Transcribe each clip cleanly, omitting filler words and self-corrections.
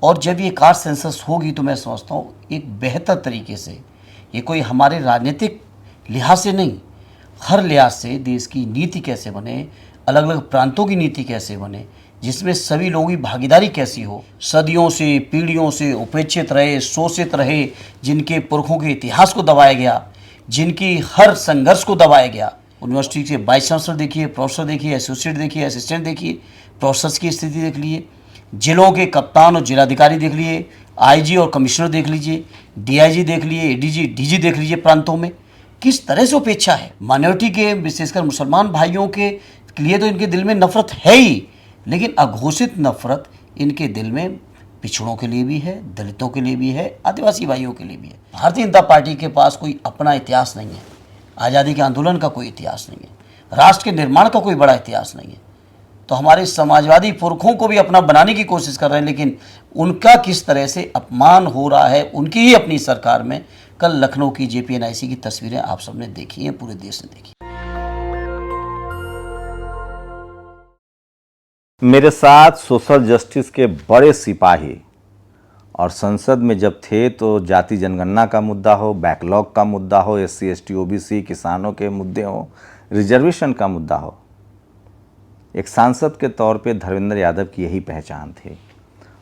और जब ये कास्ट सेंसस होगी तो मैं समझता हूँ एक बेहतर तरीके से, ये कोई हमारे राजनीतिक लिहाज से नहीं, हर लिहाज से देश की नीति कैसे बने, अलग अलग प्रांतों की नीति कैसे बने, जिसमें सभी लोगों की भागीदारी कैसी हो, सदियों से पीढ़ियों से उपेक्षित रहे, शोषित रहे, जिनके पुरखों के इतिहास को दबाया गया, जिनकी हर संघर्ष को दबाया गया। यूनिवर्सिटी के वाइस चांसलर देखिए, प्रोफेसर देखिए, एसोसिएट देखिए, असिस्टेंट देखिए, प्रोफेसर्स की स्थिति देख लीजिए, जिलों के कप्तान और जिलाधिकारी देख लीजिए, आईजी और कमिश्नर देख लीजिए, डीआईजी देख लीजिए, एडीजी डीजी देख लीजिए, प्रांतों में किस तरह से उपेक्षा है। माइनॉरिटी के विशेषकर मुसलमान भाइयों के लिए तो इनके दिल में नफरत है ही, लेकिन अघोषित नफरत इनके दिल में पिछड़ों के लिए भी है, दलितों के लिए भी है, आदिवासी भाइयों के लिए भी है। भारतीय जनता पार्टी के पास कोई अपना इतिहास नहीं है, आज़ादी के आंदोलन का कोई इतिहास नहीं है, राष्ट्र के निर्माण का कोई बड़ा इतिहास नहीं है। तो हमारे समाजवादी पुरखों को भी अपना बनाने की कोशिश कर रहे हैं, लेकिन उनका किस तरह से अपमान हो रहा है उनकी ही अपनी सरकार में। कल लखनऊ की जेपीएनआईसी की तस्वीरें आप सबने देखी हैं, पूरे देश ने देखी। मेरे साथ सोशल जस्टिस के बड़े सिपाही, और संसद में जब थे तो जाति जनगणना का मुद्दा हो, बैकलॉग का मुद्दा हो, एससी एसटी ओबीसी किसानों के मुद्दे हो, रिजर्वेशन का मुद्दा हो, एक सांसद के तौर पे धर्मेंद्र यादव की यही पहचान थी।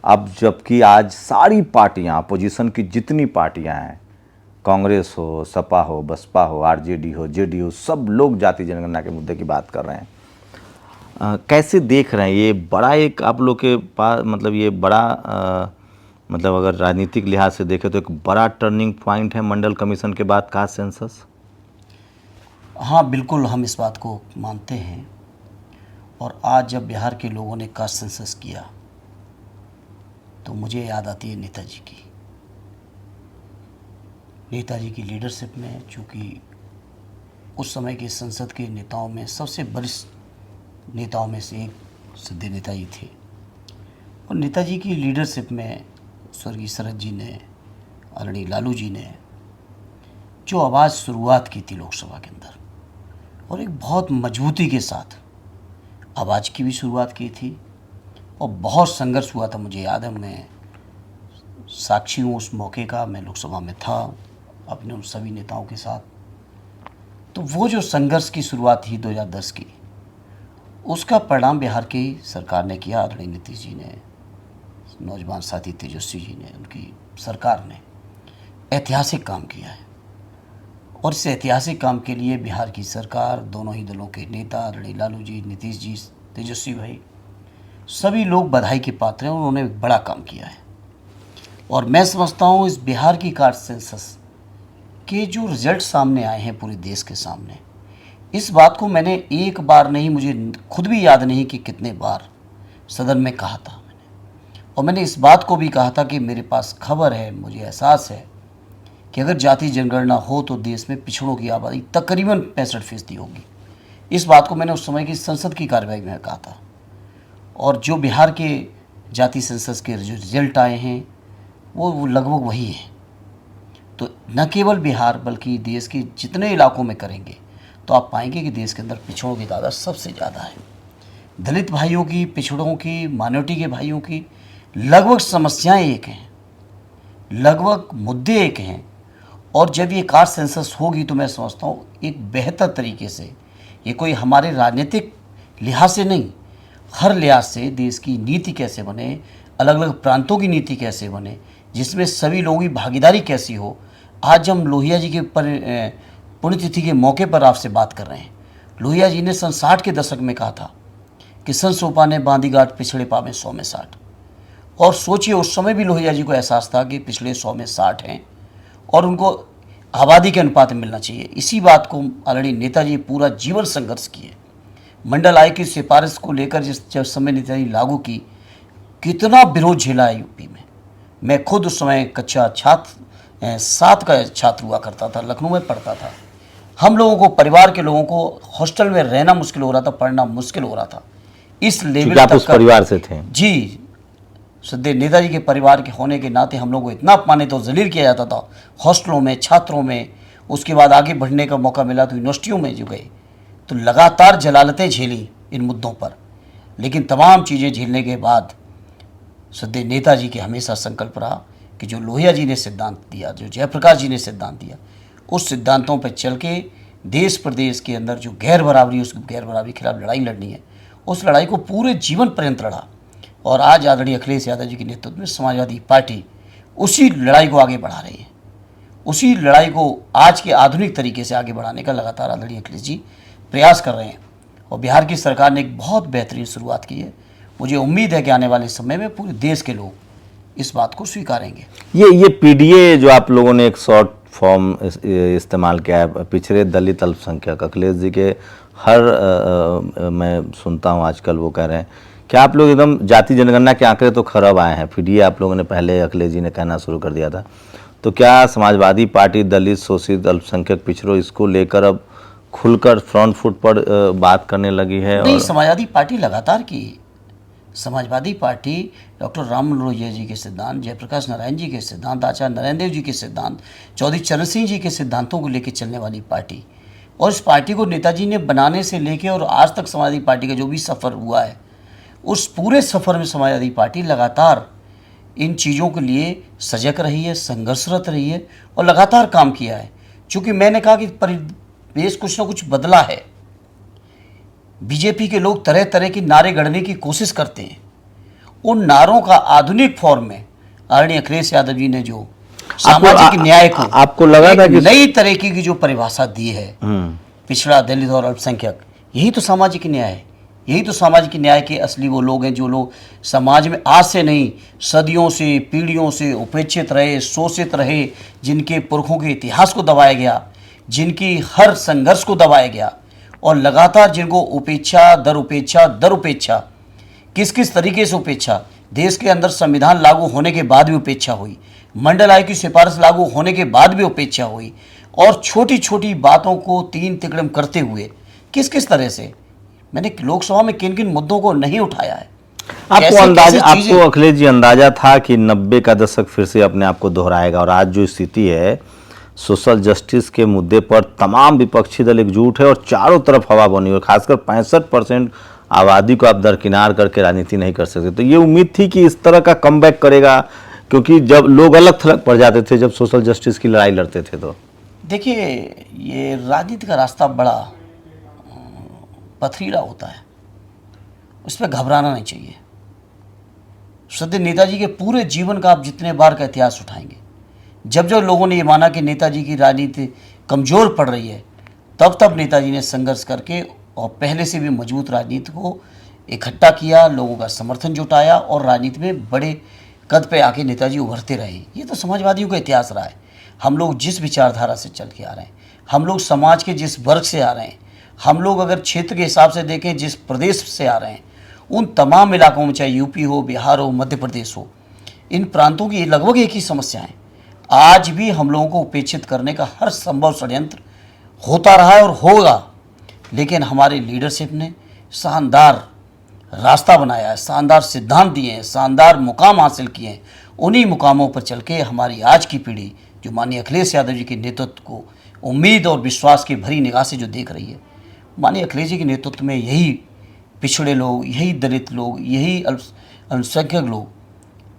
अब जबकि आज सारी पार्टियां, अपोजिशन की जितनी पार्टियां हैं, कांग्रेस हो, सपा हो, बसपा हो, आरजेडी हो, जेडीयू, सब लोग जाति जनगणना के मुद्दे की बात कर रहे हैं। कैसे देख रहे हैं ये बड़ा, एक आप लोग के पास मतलब ये बड़ा मतलब अगर राजनीतिक लिहाज से देखें तो एक बड़ा टर्निंग पॉइंट है मंडल कमीशन के बाद कास्ट सेंसस? हाँ बिल्कुल, हम इस बात को मानते हैं। और आज जब बिहार के लोगों ने कास्ट सेंसस किया तो मुझे याद आती है नेताजी की लीडरशिप में। चूँकि उस समय के संसद के नेताओं में सबसे वरिष्ठ नेताओं में से एक सिद्धे नेताजी थे, और नेताजी की लीडरशिप में स्वर्गीय शरद जी ने, आदरणीय लालू जी ने जो आवाज़ शुरुआत की थी लोकसभा के अंदर, और एक बहुत मजबूती के साथ आवाज़ की भी शुरुआत की थी, और बहुत संघर्ष हुआ था। मुझे याद है, मैं साक्षी हूँ उस मौके का, मैं लोकसभा में था अपने उन सभी नेताओं के साथ। तो वो जो संघर्ष की शुरुआत थी 2010 की, उसका परिणाम बिहार की सरकार ने किया। आदरणीय नीतीश जी ने, नौजवान साथी तेजस्वी जी ने, उनकी सरकार ने ऐतिहासिक काम किया है। और इस ऐतिहासिक काम के लिए बिहार की सरकार, दोनों ही दलों के नेता, आदरणीय लालू जी, नीतीश जी, तेजस्वी भाई, सभी लोग बधाई के पात्र हैं। उन्होंने एक बड़ा काम किया है। और मैं समझता हूँ इस बिहार की कास्ट सेंसस के जो रिजल्ट सामने आए हैं पूरे देश के सामने, इस बात को मैंने एक बार नहीं, मुझे खुद भी याद नहीं कि कितने बार सदन में कहा था मैंने। और मैंने इस बात को भी कहा था कि मेरे पास खबर है, मुझे एहसास है कि अगर जाति जनगणना हो तो देश में पिछड़ों की आबादी तकरीबन 65% होगी। इस बात को मैंने उस समय की संसद की कार्यवाही में कहा था। और जो बिहार के जाति सेंसस के जो रिजल्ट आए हैं वो लगभग वही है। तो न केवल बिहार बल्कि देश के जितने इलाकों में करेंगे तो आप पाएंगे कि देश के अंदर पिछड़ों की तादाद सबसे ज़्यादा है। दलित भाइयों की, पिछड़ों की, माइनॉरिटी के भाइयों की लगभग समस्याएं एक हैं, लगभग मुद्दे एक हैं। और जब ये कास्ट सेंसस होगी तो मैं समझता हूँ एक बेहतर तरीके से, ये कोई हमारे राजनीतिक लिहाज से नहीं, हर लिहाज से देश की नीति कैसे बने, अलग अलग प्रांतों की नीति कैसे बने, जिसमें सभी लोगों की भागीदारी कैसी हो। आज हम लोहिया जी के पुण्यतिथि के मौके पर आपसे बात कर रहे हैं। लोहिया जी ने सन 60 के दशक में कहा था कि सन सोपा ने बांधी गांठ पिछड़े पावे 100 में 60। और सोचिए उस समय भी लोहिया जी को एहसास था कि पिछले 100 में 60 हैं और उनको आबादी के अनुपात में मिलना चाहिए। इसी बात को आदरणीय नेताजी पूरा जीवन संघर्ष किए। मंडल आय की सिफारिश को लेकर जब समय नेताजी लागू की, कितना विरोध झेला है यूपी में। मैं खुद उस समय कक्षा 7 का छात्र हुआ करता था, लखनऊ में पढ़ता था। हम लोगों को, परिवार के लोगों को हॉस्टल में रहना मुश्किल हो रहा था, पढ़ना मुश्किल हो रहा था। इस लेवल तक उस परिवार से थे जी। सदैव नेताजी के परिवार के होने के नाते हम लोगों को इतना अपमानित और जलील किया जाता था हॉस्टलों में, छात्रों में। उसके बाद आगे बढ़ने का मौका मिला तो यूनिवर्सिटियों में जो गए तो लगातार जलालतें झेली इन मुद्दों पर। लेकिन तमाम चीज़ें झेलने के बाद सदैव नेताजी के हमेशा संकल्प रहा कि जो लोहिया जी ने सिद्धांत दिया, जो जयप्रकाश जी ने सिद्धांत दिया, उस सिद्धांतों पर चल के देश प्रदेश के अंदर जो गैर बराबरी, उस गैर बराबरी के खिलाफ लड़ाई लड़नी है, उस लड़ाई को पूरे जीवन पर्यंत लड़ा। और आज आदरणीय अखिलेश यादव जी के नेतृत्व में समाजवादी पार्टी उसी लड़ाई को आगे बढ़ा रही है। उसी लड़ाई को आज के आधुनिक तरीके से आगे बढ़ाने का लगातार आदरणीय अखिलेश जी प्रयास कर रहे हैं और बिहार की सरकार ने एक बहुत बेहतरीन शुरुआत की है। मुझे उम्मीद है कि आने वाले समय में पूरे देश के लोग इस बात को स्वीकारेंगे। ये पीडीए जो आप लोगों ने एक शॉर्ट फॉर्म इस्तेमाल किया है, पिछड़े दलित अल्पसंख्यक, अखिलेश जी के मैं सुनता हूँ आजकल वो कह रहे हैं कि आप लोग एकदम जाति जनगणना के आंकड़े तो खराब आए हैं, पीडीए आप लोगों ने पहले अखिलेश जी ने कहना शुरू कर दिया था। तो क्या समाजवादी पार्टी दलित, शोषित, अल्पसंख्यक, पिछड़ों इसको लेकर अब खुलकर फ्रंट फुट पर बात करने लगी है? नहीं, समाजवादी पार्टी लगातार की, समाजवादी पार्टी डॉक्टर राम लोहिया जी के सिद्धांत, जयप्रकाश नारायण जी के सिद्धांत, आचार्य नारायण देव जी के सिद्धांत, चौधरी चरण सिंह जी के सिद्धांतों को लेकर चलने वाली पार्टी, और इस पार्टी को नेताजी ने बनाने से लेकर और आज तक समाजवादी पार्टी का जो भी सफ़र हुआ है, उस पूरे सफ़र में समाजवादी पार्टी लगातार इन चीज़ों के लिए सजग रही है, संघर्षरत रही है और लगातार काम किया है। चूँकि मैंने कहा कि परिवेश कुछ ना कुछ बदला है। बीजेपी के लोग तरह तरह की नारे गढ़ने की कोशिश करते हैं, उन नारों का आधुनिक फॉर्म में आदरणीय अखिलेश यादव जी ने जो सामाजिक न्याय को आपको लगा था कि नई तरीके की जो परिभाषा दी है, पिछड़ा, दलित और अल्पसंख्यक, यही तो सामाजिक न्याय है। यही तो सामाजिक न्याय के असली वो लोग हैं जो लोग समाज में आज से नहीं, सदियों से, पीढ़ियों से उपेक्षित रहे, शोषित रहे, जिनके पुरखों के इतिहास को दबाया गया, जिनकी हर संघर्ष को दबाया गया और लगातार जिनको उपेक्षा दर उपेक्षा दर उपेक्षा, किस किस तरीके से उपेक्षा, देश के अंदर संविधान लागू होने के बाद भी उपेक्षा हुई, मंडल आयोग की सिफारिश लागू होने के बाद भी उपेक्षा हुई, और छोटी छोटी बातों को तीन तिकड़म करते हुए किस किस तरह से मैंने लोकसभा में किन किन मुद्दों को नहीं उठाया है। आपको अखिलेश जी अंदाजा था कि 90 का दशक फिर से अपने आप को दोहराएगा और आज जो स्थिति है सोशल जस्टिस के मुद्दे पर तमाम विपक्षी दल एकजुट है और चारों तरफ हवा बनी हुई, खासकर 65% आबादी को आप दरकिनार करके राजनीति नहीं कर सकते। तो ये उम्मीद थी कि इस तरह का कमबैक करेगा, क्योंकि जब लोग अलग थलग पड़ जाते थे, जब सोशल जस्टिस की लड़ाई लड़ते थे। तो देखिए, ये राजनीति का रास्ता बड़ा पथरीला होता है, उस पर घबराना नहीं चाहिए। सदैव नेताजी के पूरे जीवन का आप जितने बार का इतिहास उठाएंगे, जब जब लोगों ने ये माना कि नेताजी की राजनीति कमज़ोर पड़ रही है, तब तब नेताजी ने संघर्ष करके और पहले से भी मजबूत राजनीति को इकट्ठा किया, लोगों का समर्थन जुटाया और राजनीति में बड़े कद पे आके नेताजी उभरते रहे। ये तो समाजवादियों का इतिहास रहा है। हम लोग जिस विचारधारा से चल के आ रहे हैं, हम लोग समाज के जिस वर्ग से आ रहे हैं, हम लोग अगर क्षेत्र के हिसाब से देखें जिस प्रदेश से आ रहे हैं, उन तमाम इलाकों में, चाहे यूपी हो, बिहार हो, मध्य प्रदेश हो, इन प्रांतों की लगभग एक ही समस्या है। आज भी हम लोगों को उपेक्षित करने का हर संभव षड्यंत्र होता रहा है और होगा, लेकिन हमारे लीडरशिप ने शानदार रास्ता बनाया है, शानदार सिद्धांत दिए हैं, शानदार मुकाम हासिल किए हैं। उन्हीं मुकामों पर चल के हमारी आज की पीढ़ी जो माननीय अखिलेश यादव जी के नेतृत्व को उम्मीद और विश्वास की भरी निगाह से जो देख रही है, माननीय अखिलेश जी के नेतृत्व में यही पिछड़े लोग, यही दलित लोग, यही अल्पसंख्यक लोग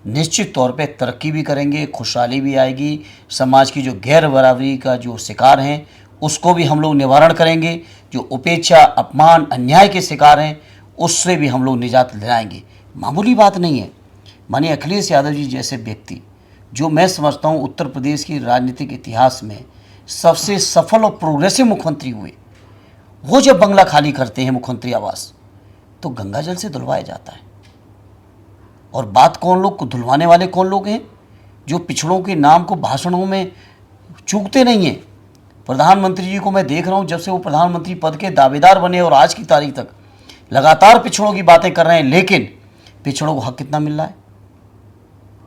निश्चित तौर पे तरक्की भी करेंगे, खुशहाली भी आएगी। समाज की जो गैर बराबरी का जो शिकार हैं उसको भी हम लोग निवारण करेंगे। जो उपेक्षा, अपमान, अन्याय के शिकार हैं उससे भी हम लोग निजात दिलाएंगे। मामूली बात नहीं है। माननीय अखिलेश यादव जी जैसे व्यक्ति, जो मैं समझता हूँ उत्तर प्रदेश की राजनीतिक इतिहास में सबसे सफल और प्रोग्रेसिव मुख्यमंत्री हुए, वो जब बंगला खाली करते हैं मुख्यमंत्री आवास, तो गंगा जल से धुलवाया जाता है। और बात कौन लोग को धुलवाने वाले कौन लोग हैं? जो पिछड़ों के नाम को भाषणों में चूकते नहीं हैं। प्रधानमंत्री जी को मैं देख रहा हूं, जब से वो प्रधानमंत्री पद के दावेदार बने और आज की तारीख तक लगातार पिछड़ों की बातें कर रहे हैं, लेकिन पिछड़ों को हक कितना मिल रहा है?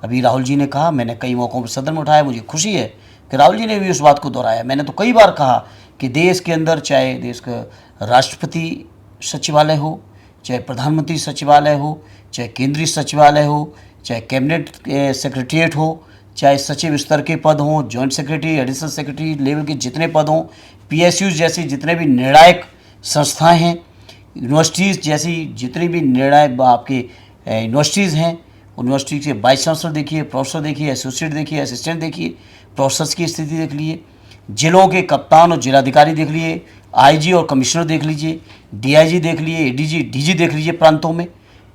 अभी राहुल जी ने कहा, मैंने कई मौक़ों पर सदन में उठाया, मुझे खुशी है कि राहुल जी ने भी उस बात को दोहराया। मैंने तो कई बार कहा कि देश के अंदर, चाहे देश का राष्ट्रपति सचिवालय हो, चाहे प्रधानमंत्री सचिवालय हो, चाहे केंद्रीय सचिवालय हो, चाहे कैबिनेट सेक्रेटरीट हो, चाहे सचिव स्तर के पद हों, joint secretary, additional secretary level के जितने पद हों, PSUs जैसी जितने भी निर्णायक संस्थाएं हैं, यूनिवर्सिटीज़ जैसी जितनी भी निर्णायक आपके यूनिवर्सिटीज़ हैं, यूनिवर्सिटी के वाइस चांसलर देखिए, प्रोफेसर देखिए, एसोसिएट देखिए, असिस्टेंट देखिए, प्रोफेसर्स की स्थिति देख लीजिए, जिलों के कप्तान और जिलाधिकारी देख लीजिए, आईजी और कमिश्नर देख लीजिए, डीआईजी देख लीजिए, एडीजी, डीजी देख लीजिए प्रांतों में,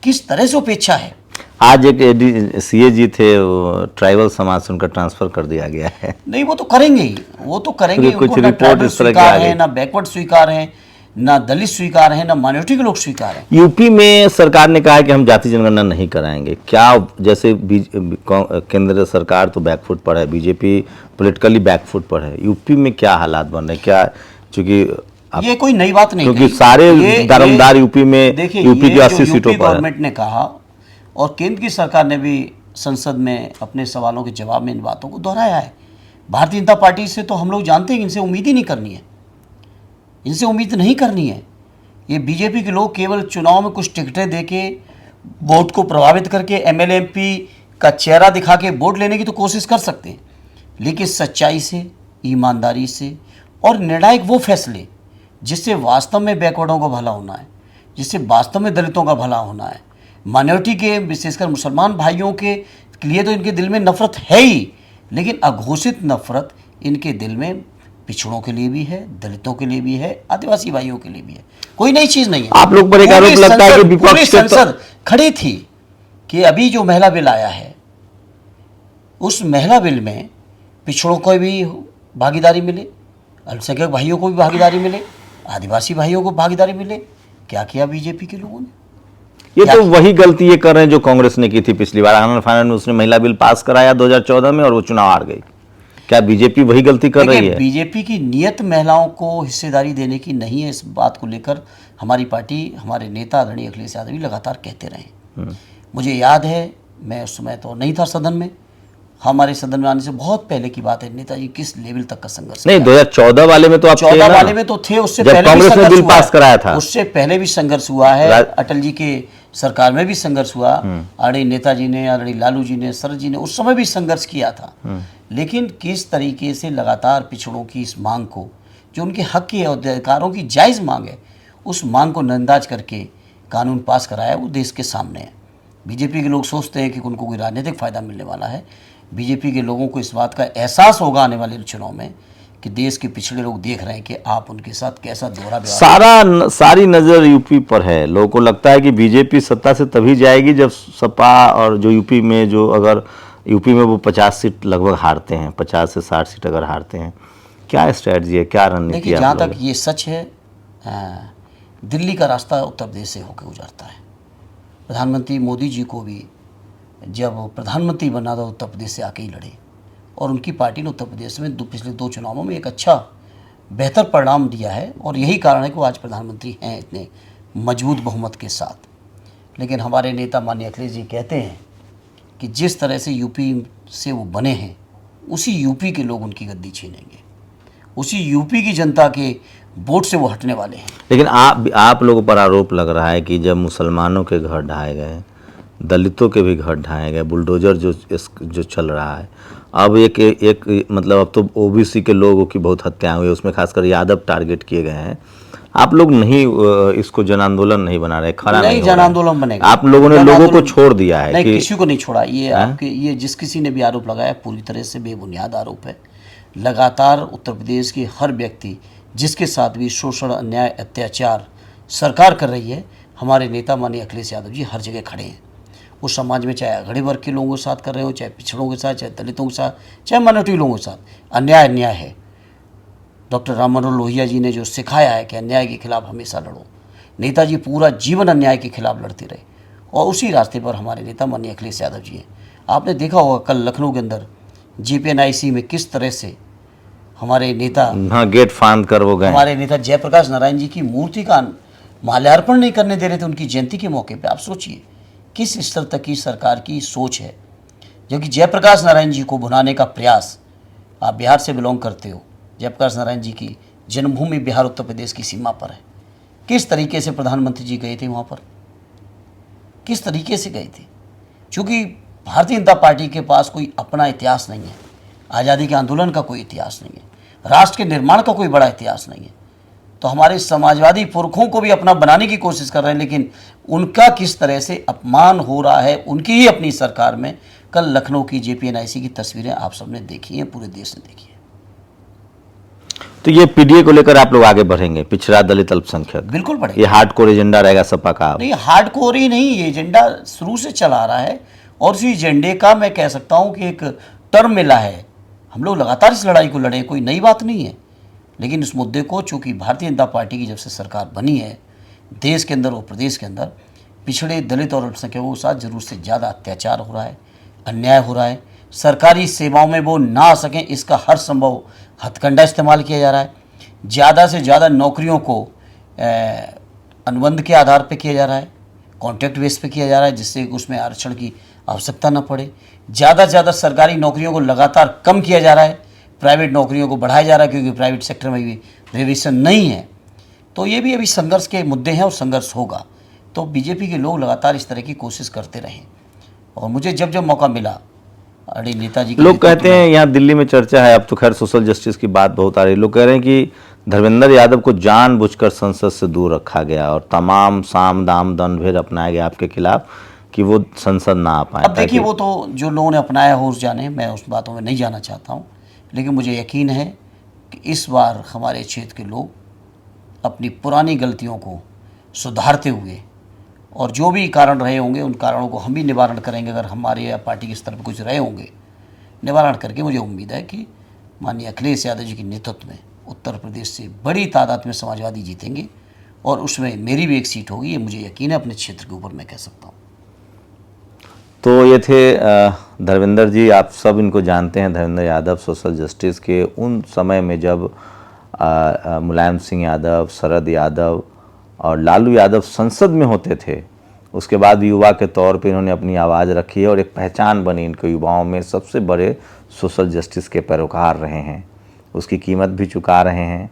किस तरह से उपेक्षा है। आज एक सीएजी थे, वो ट्राइबल समाज से उनका ट्रांसफर कर दिया गया है। नहीं, वो तो करेंगे ही, वो तो करेंगे। कुछ उनको ना रिपोर्ट ट्राइबल इस तरह की स्वीकार आ है, गई। ना बैकवर्ड स्वीकार है, ना दलित स्वीकार है, ना माइनॉरिटी के लोग स्वीकार हैं। यूपी में सरकार ने कहा है कि हम जाति जनगणना नहीं कराएंगे। क्या जैसे केंद्र सरकार तो बैकफुट पर है, बीजेपी पॉलिटिकली बैकफुट पर है, यूपी में क्या हालात बन रहे हैं? क्या, चूंकि ये कोई नई बात नहीं, क्योंकि कही। सारे दारोमदार यूपी में, देखिए, यूपी की ये 80 जो सीटों यूपी पर है। गवर्नमेंट ने कहा और केंद्र की सरकार ने भी संसद में अपने सवालों के जवाब में इन बातों को दोहराया है। भारतीय जनता पार्टी से तो हम लोग जानते हैं कि इनसे उम्मीद ही नहीं करनी है, इनसे उम्मीद नहीं करनी है। ये बीजेपी के लोग केवल चुनाव में कुछ टिकटें देके, वोट को प्रभावित करके, एमएलए एमपी का चेहरा दिखा के वोट लेने की तो कोशिश कर सकते हैं, लेकिन सच्चाई से, ईमानदारी से और निर्णायक वो फैसले जिससे वास्तव में बैकवर्डों का भला होना है, जिससे वास्तव में दलितों का भला होना है, माइनॉरिटी के विशेषकर मुसलमान भाइयों के लिए तो इनके दिल में नफरत है ही, लेकिन अघोषित नफरत इनके दिल में पिछड़ों के लिए भी है, दलितों के लिए भी है, आदिवासी भाइयों के लिए भी है। कोई नई चीज नहीं है। आप लोग पर एक आरोप लगता है कि विपक्ष पूरी के संसद खड़ी थी कि अभी जो महिला बिल आया है, उस महिला बिल में पिछड़ों को भी भागीदारी मिले, अल्पसंख्यक भाइयों को भी भागीदारी मिले, आदिवासी भाइयों को भागीदारी मिले। क्या किया बीजेपी के लोगों ने? ये तो वही गलती ये कर रहे हैं जो कांग्रेस ने की थी पिछली बार। आनंद फानन में उसने महिला बिल पास कराया 2014 में और वो चुनाव हार गई। क्या बीजेपी वही गलती कर रही है? बीजेपी की नीयत महिलाओं को हिस्सेदारी देने की नहीं है। इस बात को लेकर हमारी पार्टी, हमारे नेता आदरणीय अखिलेश यादव भी लगातार कहते रहे। मुझे याद है, मैं उस समय तो नहीं था सदन में, हमारे सदन में आने से बहुत पहले की बात है, नेताजी किस लेवल तक का संघर्ष नहीं, 2014 वाले में तो आप 14 वाले में तो थे, उससे जब पहले भी कांग्रेस ने संघर्ष बिल हुआ पास है। कराया था। उससे पहले भी संघर्ष हुआ है, अटल जी के सरकार में भी संघर्ष हुआ, आदरणीय नेताजी ने, आदरणीय लालू जी ने, शरद जी ने उस समय भी संघर्ष किया था। लेकिन किस तरीके से लगातार पिछड़ों की इस मांग को, जो उनके हक की अधिकारों की जायज़ मांग है, उस मांग को नजरअंदाज करके कानून पास कराया, वो देश के सामने है। बीजेपी के लोग सोचते हैं कि उनको कोई राजनीतिक फ़ायदा मिलने वाला है। बीजेपी के लोगों को इस बात का एहसास होगा आने वाले चुनाव में कि देश के पिछड़े लोग देख रहे हैं कि आप उनके साथ कैसा दोहरा व्यवहार। सारी नज़र यूपी पर है। लोगों को लगता है कि बीजेपी सत्ता से तभी जाएगी जब सपा और जो यूपी में, जो अगर यूपी में वो 50 सीट लगभग हारते हैं, 50 से 60 सीट अगर हारते हैं, क्या स्ट्रैटेजी है, क्या रणनीति है? देखिए, जहाँ तक ये सच है, दिल्ली का रास्ता उत्तर प्रदेश से होकर गुजरता है। प्रधानमंत्री मोदी जी को भी जब प्रधानमंत्री बना था उत्तर प्रदेश से आके ही लड़े, और उनकी पार्टी ने उत्तर प्रदेश में पिछले 2 चुनावों में एक अच्छा बेहतर परिणाम दिया है, और यही कारण है कि वो आज प्रधानमंत्री हैं इतने मजबूत बहुमत के साथ। लेकिन हमारे नेता माननीय अखिलेश जी कहते हैं कि जिस तरह से यूपी से वो बने हैं, उसी यूपी के लोग उनकी गद्दी छीनेंगे, उसी यूपी की जनता के वोट से वो हटने वाले हैं। लेकिन आप लोगों पर आरोप लग रहा है कि जब मुसलमानों के घर ढहाए गए, दलितों के भी घर ढहाए गए, बुलडोजर जो चल रहा है, अब एक मतलब अब तो ओबीसी के लोगों की बहुत हत्याएं हुई, उसमें खासकर यादव टारगेट किए गए हैं। आप लोग नहीं इसको जन आंदोलन नहीं बना रहे, खड़ा नहीं जन आंदोलन बनेगा। आप लोगों ने लोगों को छोड़ दिया है नहीं, कि किसी को नहीं छोड़ा। ये आपके ये जिस किसी ने भी आरोप लगाया पूरी तरह से बेबुनियाद आरोप है। लगातार उत्तर प्रदेश के हर व्यक्ति जिसके साथ भी शोषण, अन्याय, अत्याचार सरकार कर रही है, हमारे नेता माननीय अखिलेश यादव जी हर जगह खड़े हैं। वो समाज में चाहे अगड़े वर्ग के लोगों के साथ कर रहे हो, चाहे पिछड़ों के साथ, चाहे दलितों के साथ, चाहे माइनॉरिटी लोगों के साथ, अन्याय अन्याय है। डॉक्टर राम मनोहर लोहिया जी ने जो सिखाया है कि अन्याय के खिलाफ हमेशा लड़ो, नेताजी पूरा जीवन अन्याय के खिलाफ लड़ते रहे, और उसी रास्ते पर हमारे नेता माननीय अखिलेश यादव जी हैं। आपने देखा होगा कल लखनऊ के अंदर जीपीएनआईसी में किस तरह से हमारे नेता, हाँ, गेट फांद कर वो गए। हमारे नेता जयप्रकाश नारायण जी की मूर्ति का माल्यार्पण नहीं करने दे रहे थे उनकी जयंती के मौके पे। आप सोचिए किस स्तर तक की सरकार की सोच है, जो कि जयप्रकाश नारायण जी को भुनाने का प्रयास। आप बिहार से बिलोंग करते हो, जयप्रकाश नारायण जी की जन्मभूमि बिहार उत्तर प्रदेश की सीमा पर है। किस तरीके से प्रधानमंत्री जी गए थे वहाँ पर, किस तरीके से गए थे? क्योंकि भारतीय जनता पार्टी के पास कोई अपना इतिहास नहीं है, आज़ादी के आंदोलन का कोई इतिहास नहीं है, राष्ट्र के निर्माण का कोई बड़ा इतिहास नहीं है। तो हमारे समाजवादी पुरखों को भी अपना बनाने की कोशिश कर रहे हैं, लेकिन उनका किस तरह से अपमान हो रहा है उनकी ही अपनी सरकार में। कल लखनऊ की JPNIC की तस्वीरें आप सबने देखी हैं, पूरे देश ने देखी है। तो ये पीडीए को लेकर आप लोग आगे बढ़ेंगे, पिछड़ा दलित अल्पसंख्यक? बिल्कुल बढ़ेगा। ये हार्डकोर एजेंडा रहेगा सपा का? नहीं, हार्डकोर ही नहीं, ये एजेंडा शुरू से चला आ रहा है और उसी एजेंडे का मैं कह सकता हूँ कि एक टर्म मिला है। हम लोग लगातार इस लड़ाई को लड़े, कोई नई बात नहीं है, लेकिन इस मुद्दे को चूँकि भारतीय जनता पार्टी की जब से सरकार बनी है, देश के अंदर और प्रदेश के अंदर पिछड़े दलित और अल्पसंख्यकों के साथ ज़रूरत से ज़्यादा अत्याचार हो रहा है, अन्याय हो रहा है। सरकारी सेवाओं में वो ना आ सकें, इसका हर संभव हथकंडा इस्तेमाल किया जा रहा है। ज़्यादा से ज़्यादा नौकरियों को अनुबंध के आधार पर किया जा रहा है, कॉन्ट्रैक्ट बेस पे किया जा रहा है, जिससे उसमें आरक्षण की आवश्यकता न पड़े। ज़्यादा से ज़्यादा सरकारी नौकरियों को लगातार कम किया जा रहा है, प्राइवेट नौकरियों को बढ़ाया जा रहा है, क्योंकि प्राइवेट सेक्टर में भी रिजर्वेशन नहीं है। तो ये भी अभी संघर्ष के मुद्दे हैं और संघर्ष होगा। तो बीजेपी के लोग लगातार इस तरह की कोशिश करते रहे और मुझे जब जब मौका मिला, अरे नेताजी लोग कहते हैं, यहाँ दिल्ली में चर्चा है, अब तो खैर सोशल जस्टिस की बात बहुत आ रही है, लोग कह रहे हैं कि धर्मेंद्र यादव को जानबूझकर संसद से दूर रखा गया और तमाम साम दाम दंड भेद अपनाया गया आपके खिलाफ कि वो संसद ना आ पाए। अब देखिए, वो तो जो लोगों ने अपनाया हो उस जाने, मैं उस बातों में नहीं जाना चाहता हूँ, लेकिन मुझे यकीन है कि इस बार हमारे क्षेत्र के लोग अपनी पुरानी गलतियों को सुधारते हुए और जो भी कारण रहे होंगे उन कारणों को हम भी निवारण करेंगे। अगर हमारे या पार्टी के स्तर पर कुछ रहे होंगे, निवारण करके मुझे उम्मीद है कि माननीय अखिलेश यादव जी के नेतृत्व में उत्तर प्रदेश से बड़ी तादाद में समाजवादी जीतेंगे और उसमें मेरी भी एक सीट होगी, ये मुझे यकीन है अपने क्षेत्र के ऊपर, मैं कह सकता हूँ। तो ये थे धर्मेंद्र जी, आप सब इनको जानते हैं, धर्मेंद्र यादव सोशल जस्टिस के उन समय में जब मुलायम सिंह यादव, शरद यादव और लालू यादव संसद में होते थे, उसके बाद भी युवा के तौर पे इन्होंने अपनी आवाज़ रखी है और एक पहचान बनी इनके युवाओं में, सबसे बड़े सोशल जस्टिस के पैरोकार रहे हैं, उसकी कीमत भी चुका रहे हैं।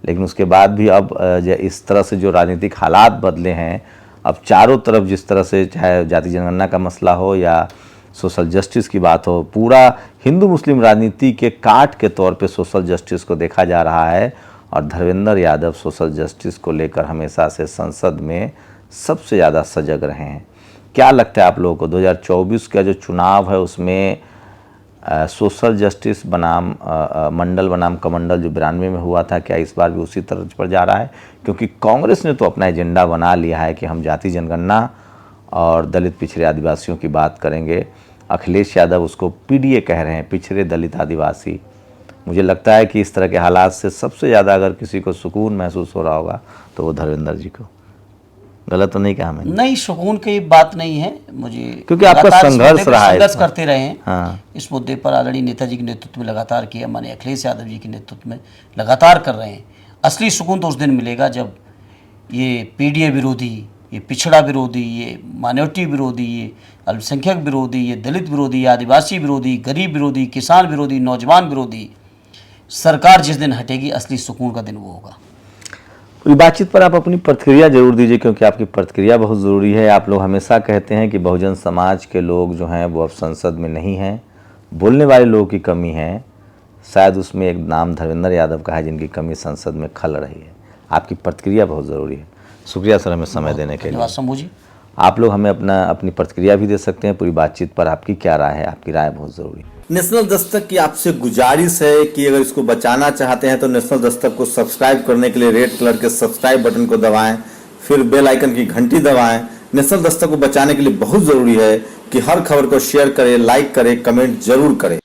लेकिन उसके बाद भी अब इस तरह से जो राजनीतिक हालात बदले हैं, अब चारों तरफ जिस तरह से चाहे जाति जनगणना का मसला हो या सोशल जस्टिस की बात हो, पूरा हिंदू मुस्लिम राजनीति के काट के तौर पे सोशल जस्टिस को देखा जा रहा है और धर्मेंद्र यादव सोशल जस्टिस को लेकर हमेशा से संसद में सबसे ज़्यादा सजग रहे हैं। क्या लगता है आप लोगों को 2024 का जो चुनाव है उसमें सोशल जस्टिस बनाम मंडल बनाम कमंडल जो 92 में हुआ था, क्या इस बार भी उसी तरह पर जा रहा है? क्योंकि कांग्रेस ने तो अपना एजेंडा बना लिया है कि हम जाति जनगणना और दलित पिछड़े आदिवासियों की बात करेंगे। अखिलेश यादव उसको पीडीए कह रहे हैं, पिछड़े दलित आदिवासी। मुझे लगता है कि इस तरह के हालात से सबसे ज़्यादा अगर किसी को सुकून महसूस हो रहा होगा तो वो धर्मेंद्र जी को। गलत तो नहीं कहा मैंने? नहीं, सुकून की बात नहीं है मुझे, क्योंकि आपका संघर्ष रहा है, संघर्ष करते रहे हैं। हाँ। इस मुद्दे पर आदरणीय नेताजी के नेतृत्व में लगातार किया, माननीय अखिलेश यादव जी के नेतृत्व में लगातार कर रहे हैं। असली सुकून तो उस दिन मिलेगा जब ये पीडीए विरोधी, ये पिछड़ा विरोधी, ये माइनॉरिटी विरोधी, ये अल्पसंख्यक विरोधी, ये दलित विरोधी, आदिवासी विरोधी, गरीब विरोधी, किसान विरोधी, नौजवान विरोधी सरकार जिस दिन हटेगी, असली सुकून का दिन वो होगा। पूरी बातचीत पर आप अपनी प्रतिक्रिया जरूर दीजिए, क्योंकि आपकी प्रतिक्रिया बहुत ज़रूरी है। आप लोग हमेशा कहते हैं कि बहुजन समाज के लोग जो हैं वो अब संसद में नहीं हैं, बोलने वाले लोगों की कमी है। शायद उसमें एक नाम धर्मेंद्र यादव का है जिनकी कमी संसद में खल रही है। आपकी प्रतिक्रिया बहुत ज़रूरी है। शुक्रिया सर हमें समय देने के लिए। धन्यवाद शंभू जी। आप लोग हमें अपनी प्रतिक्रिया भी दे सकते हैं। पूरी बातचीत पर आपकी क्या राय है? आपकी राय बहुत ज़रूरी है। नेशनल दस्तक की आपसे गुजारिश है कि अगर इसको बचाना चाहते हैं तो नेशनल दस्तक को सब्सक्राइब करने के लिए रेड कलर के सब्सक्राइब बटन को दबाएं, फिर बेल आइकन की घंटी दबाएं। नेशनल दस्तक को बचाने के लिए बहुत ज़रूरी है कि हर खबर को शेयर करें, लाइक करें, कमेंट जरूर करें।